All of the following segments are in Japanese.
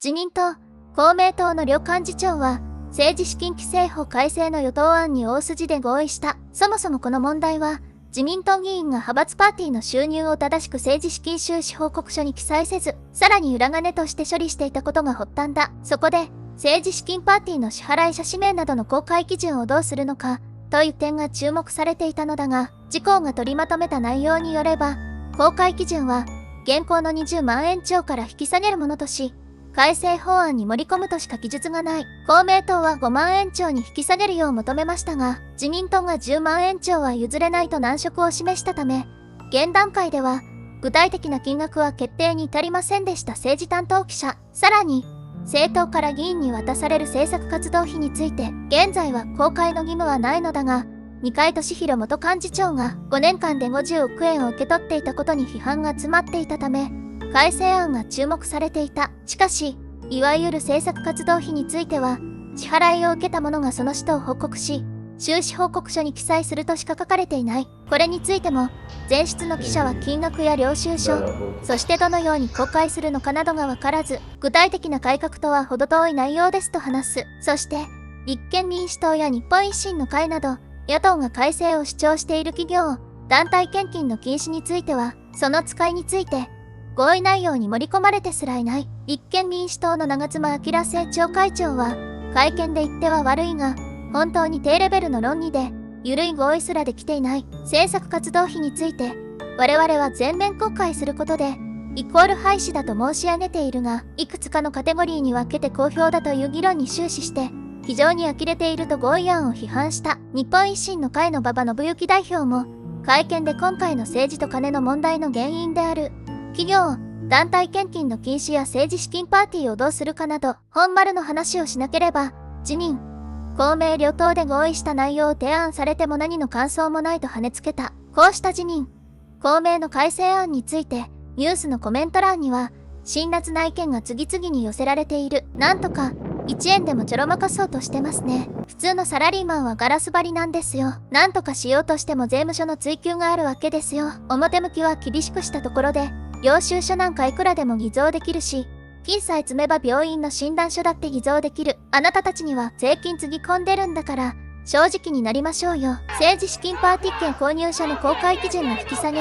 自民党、公明党の両幹事長は、政治資金規正法改正の与党案に大筋で合意した。そもそもこの問題は、自民党議員が派閥パーティーの収入を正しく政治資金収支報告書に記載せず、さらに裏金として処理していたことが発端だ。そこで、政治資金パーティーの支払者氏名などの公開基準をどうするのか、という点が注目されていたのだが、自公が取りまとめた内容によれば、公開基準は、現行の20万円超から引き下げるものとし、改正法案に盛り込むとしか記述がない。公明党は5万円超に引き下げるよう求めましたが、自民党が10万円超は譲れないと難色を示したため、現段階では、具体的な金額は決定に至りませんでした政治担当記者。さらに、政党から議員に渡される政策活動費について、現在は公開の義務はないのだが、二階俊博元幹事長が5年間で50億円を受け取っていたことに批判が詰まっていたため、改正案が注目されていた。しかし、いわゆる政策活動費については、支払いを受けた者がその使途を報告し、収支報告書に記載するとしか書かれていない。これについても、前出の記者は金額や領収書、そしてどのように公開するのかなどがわからず、具体的な改革とは程遠い内容ですと話す。そして、立憲民主党や日本維新の会など、野党が改正を主張している企業、団体献金の禁止については、その使いについて、合意内容に盛り込まれてすらいない。立憲民主党の長妻昭政調会長は、会見で言っては悪いが、本当に低レベルの論議で、緩い合意すらできていない。政策活動費について、我々は全面公開することで、イコール廃止だと申し上げているが、いくつかのカテゴリーに分けて公表だという議論に終始して、非常に呆れていると合意案を批判した。日本維新の会の馬場伸幸代表も、会見で今回の政治と金の問題の原因である、企業、団体献金の禁止や政治資金パーティーをどうするかなど、本丸の話をしなければ、自民、公明両党で合意した内容を提案されても何の感想もないと跳ねつけた。こうした自民、公明の改正案について、ニュースのコメント欄には、辛辣な意見が次々に寄せられている。なんとか、1円でもちょろまかそうとしてますね。普通のサラリーマンはガラス張りなんですよ。なんとかしようとしても税務署の追及があるわけですよ。表向きは厳しくしたところで、領収書なんかいくらでも偽造できるし、金さえ積めば病院の診断書だって偽造できる。あなたたちには税金つぎ込んでるんだから、正直になりましょうよ。政治資金パーティー券購入者の公開基準の引き下げ。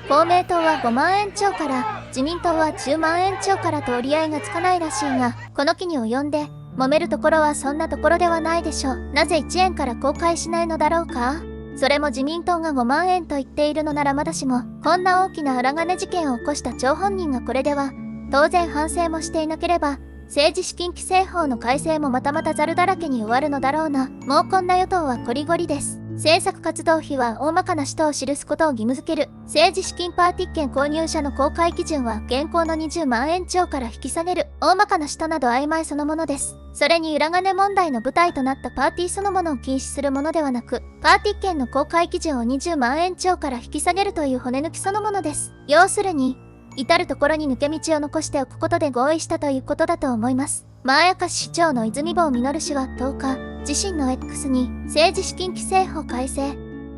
公明党は5万円超から、自民党は10万円超からと折り合いがつかないらしいが、この期に及んで、揉めるところはそんなところではないでしょう。なぜ1円から公開しないのだろうか。それも自民党が5万円と言っているのならまだしも、こんな大きな裏金事件を起こした張本人がこれでは、当然反省もしていなければ、政治資金規正法の改正もまたまたザルだらけに終わるのだろうな。もうこんな与党はこりごりです。政策活動費は大まかな使途を記すことを義務付ける。政治資金パーティー券購入者の公開基準は現行の20万円超から引き下げる。大まかな使途など曖昧そのものです。それに裏金問題の舞台となったパーティーそのものを禁止するものではなく、パーティー券の公開基準を20万円超から引き下げるという骨抜きそのものです。要するに、至るところに抜け道を残しておくことで合意したということだと思います。前明市市長の泉坊実氏は10日、自身の X に政治資金規正法改正、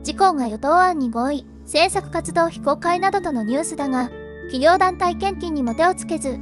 自公が与党案に合意、政策活動費公開などとのニュースだが、企業団体献金にも手をつけず、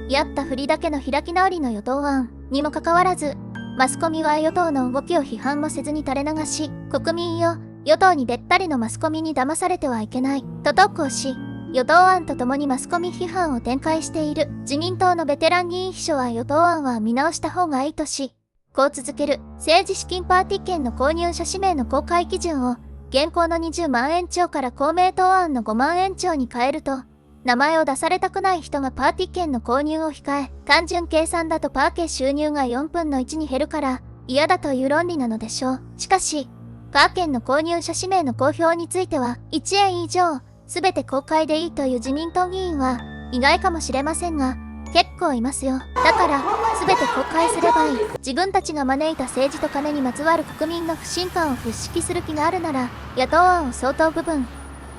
やったふりだけの開き直りの与党案にもかかわらず、マスコミは与党の動きを批判もせずに垂れ流し、国民よ、与党にべったりのマスコミに騙されてはいけない、と投稿し、与党案とともにマスコミ批判を展開している。自民党のベテラン議員秘書は与党案は見直した方がいいとし、こう続ける。政治資金パーティー券の購入者氏名の公開基準を、現行の20万円超から公明党案の5万円超に変えると、名前を出されたくない人がパーティー券の購入を控え、単純計算だとパーケ収入が4分の1に減るから、嫌だという論理なのでしょう。しかし、パー券の購入者氏名の公表については、1円以上、すべて公開でいいという自民党議員は意外かもしれませんが、結構いますよ。だから、すべて公開すればいい。自分たちが招いた政治と金にまつわる国民の不信感を払拭する気があるなら、野党案を相当部分、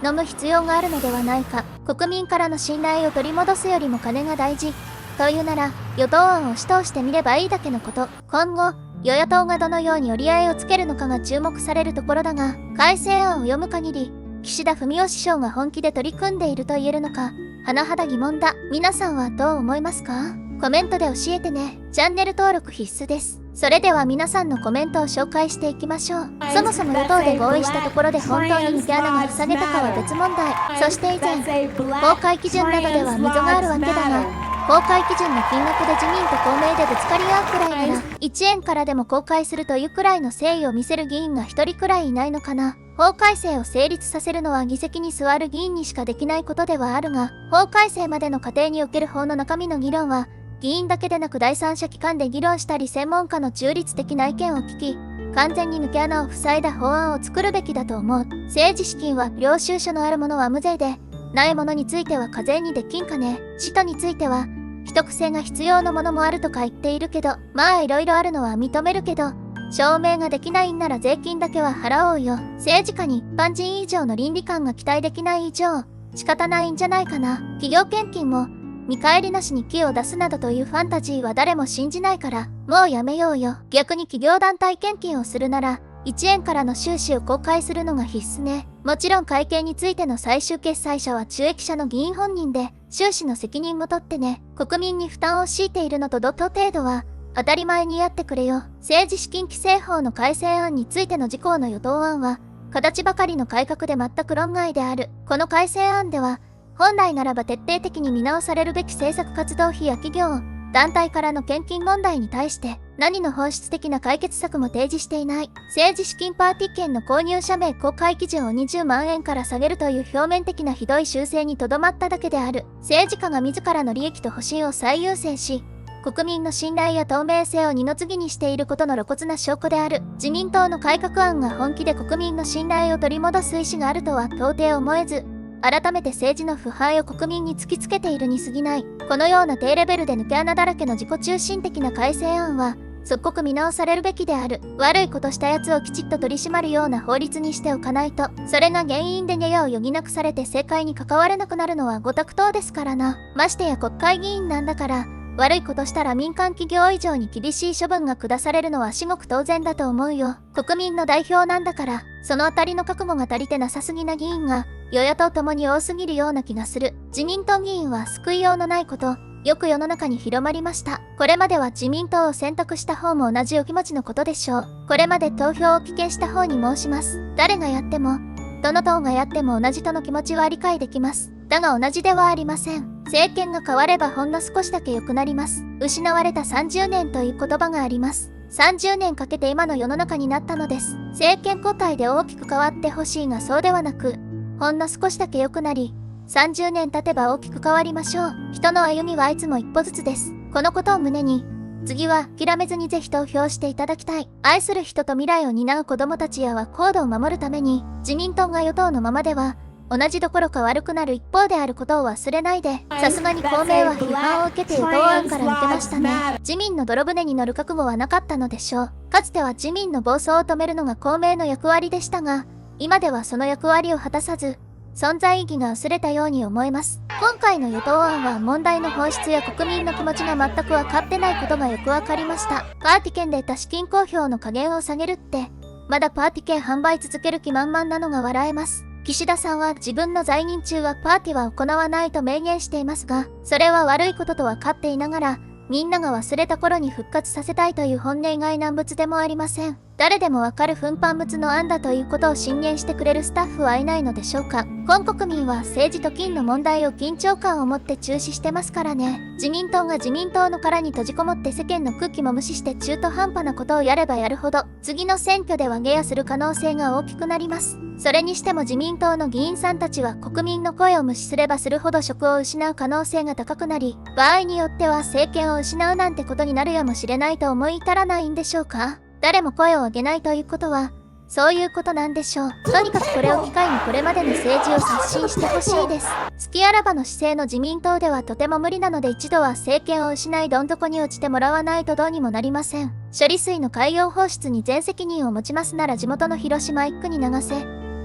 飲む必要があるのではないか。国民からの信頼を取り戻すよりも金が大事。というなら、与党案を主導してみればいいだけのこと。今後、与野党がどのように折り合いをつけるのかが注目されるところだが、改正案を読む限り、岸田文雄首相が本気で取り組んでいると言えるのか、甚だ疑問だ。皆さんはどう思いますか？コメントで教えてね。チャンネル登録必須です。それでは皆さんのコメントを紹介していきましょう。そもそも与党で合意したところで本当に抜け穴が塞げたかは別問題。そして以前、公開基準などでは溝があるわけだが、公開基準の金額で自民と公明でぶつかり合うくらいなら、1円からでも公開するというくらいの誠意を見せる議員が1人くらいいないのかな。法改正を成立させるのは議席に座る議員にしかできないことではあるが、法改正までの過程における法の中身の議論は、議員だけでなく第三者機関で議論したり専門家の中立的な意見を聞き、完全に抜け穴を塞いだ法案を作るべきだと思う。政治資金は領収書のあるものは無税で、ないものについては課税にできんかね。使途については、秘匿性が必要なものもあるとか言っているけど、まあいろいろあるのは認めるけど、証明ができないんなら税金だけは払おうよ。政治家に一般人以上の倫理観が期待できない以上、仕方ないんじゃないかな。企業献金も、見返りなしに木を出すなどというファンタジーは誰も信じないから、もうやめようよ。逆に企業団体献金をするなら、1円からの収支を公開するのが必須ね。もちろん会計についての最終決裁者は収益者の議員本人で、収支の責任も取ってね。国民に負担を強いているのと同等程度は、当たり前にやってくれよ。政治資金規正法の改正案についての自公の与党案は、形ばかりの改革で全く論外である。この改正案では、本来ならば徹底的に見直されるべき政策活動費や企業、団体からの献金問題に対して何の本質的な解決策も提示していない。政治資金パーティー券の購入者名公開基準を20万円から下げるという表面的なひどい修正にとどまっただけである。政治家が自らの利益と保身を最優先し、国民の信頼や透明性を二の次にしていることの露骨な証拠である。自民党の改革案が本気で国民の信頼を取り戻す意思があるとは到底思えず、改めて政治の腐敗を国民に突きつけているに過ぎない。このような低レベルで抜け穴だらけの自己中心的な改正案は、即刻見直されるべきである。悪いことした奴をきちっと取り締まるような法律にしておかないと、それが原因でややを余儀なくされて政界に関われなくなるのはご託党ですからな。ましてや国会議員なんだから、悪いことしたら民間企業以上に厳しい処分が下されるのは至極当然だと思うよ。国民の代表なんだから、そのあたりの覚悟が足りてなさすぎな議員が、与野党ともに多すぎるような気がする。自民党議員は救いようのないこと、よく世の中に広まりました。これまでは自民党を選択した方も同じお気持ちのことでしょう。これまで投票を棄権した方に申します。誰がやっても、どの党がやっても同じとの気持ちは理解できます。だが同じではありません。政権が変わればほんの少しだけ良くなります。失われた30年という言葉があります。30年かけて今の世の中になったのです。政権交代で大きく変わってほしいがそうではなく、ほんの少しだけ良くなり、30年経てば大きく変わりましょう。人の歩みはいつも一歩ずつです。このことを胸に、次は諦めずにぜひ投票していただきたい。愛する人と未来を担う子供たちやはコードを守るために、自民党が与党のままでは、同じどころか悪くなる一方であることを忘れないで。さすがに公明は批判を受けて与党案から抜けましたね。自民の泥船に乗る覚悟はなかったのでしょう。かつては自民の暴走を止めるのが公明の役割でしたが、今ではその役割を果たさず、存在意義が薄れたように思えます。今回の与党案は問題の本質や国民の気持ちが全く分かってないことがよく分かりました。パーティ券で得た資金公表の加減を下げるって、まだパーティ券販売続ける気満々なのが笑えます。岸田さんは自分の在任中はパーティは行わないと明言していますが、それは悪いことと分かっていながら、みんなが忘れた頃に復活させたいという本音以外難物でもありません。誰でもわかる奮発物の案だということを進言してくれるスタッフはいないのでしょうか。今国民は政治と金の問題を緊張感を持って注視してますからね。自民党が自民党の殻に閉じこもって世間の空気も無視して中途半端なことをやればやるほど、次の選挙では下野する可能性が大きくなります。それにしても自民党の議員さんたちは国民の声を無視すればするほど職を失う可能性が高くなり、場合によっては政権を失うなんてことになるやもしれないと思い至らないんでしょうか。誰も声を上げないということは、そういうことなんでしょう。とにかくこれを機会にこれまでの政治を刷新してほしいです。隙あらばの姿勢の自民党ではとても無理なので一度は政権を失いどん底に落ちてもらわないとどうにもなりません。処理水の海洋放出に全責任を持ちますなら地元の広島1区に流せ。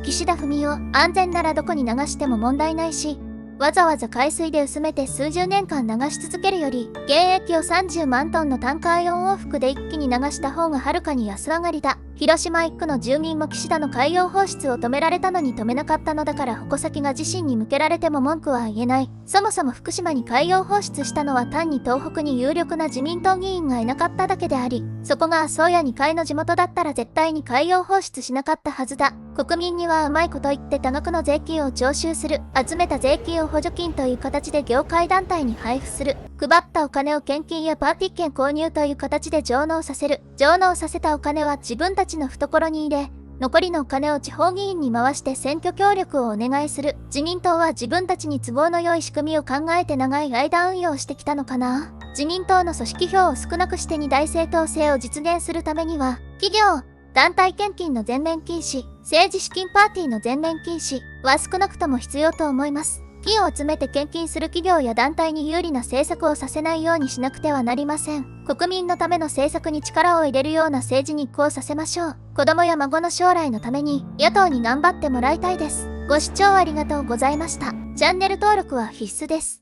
岸田文雄、安全ならどこに流しても問題ないし、わざわざ海水で薄めて数十年間流し続けるより、原液を30万トンのタンカー4往復で一気に流した方がはるかに安上がりだ。広島1区の住民も岸田の海洋放出を止められたのに止めなかったのだから矛先が自身に向けられても文句は言えない。そもそも福島に海洋放出したのは単に東北に有力な自民党議員がいなかっただけであり、そこが麻生や二階の地元だったら絶対に海洋放出しなかったはずだ。国民にはうまいこと言って多額の税金を徴収する。集めた税金を補助金という形で業界団体に配布する。配ったお金を献金やパーティー券購入という形で上納させる。上納させたお金は自分たちの懐に入れ、残りのお金を地方議員に回して選挙協力をお願いする。自民党は自分たちに都合の良い仕組みを考えて長い間運用してきたのかな。自民党の組織票を少なくして二大政党制を実現するためには、企業、団体献金の全面禁止、政治資金パーティーの全面禁止は少なくとも必要と思います。金を集めて献金する企業や団体に有利な政策をさせないようにしなくてはなりません。国民のための政策に力を入れるような政治に移行させましょう。子供や孫の将来のために野党に頑張ってもらいたいです。ご視聴ありがとうございました。チャンネル登録は必須です。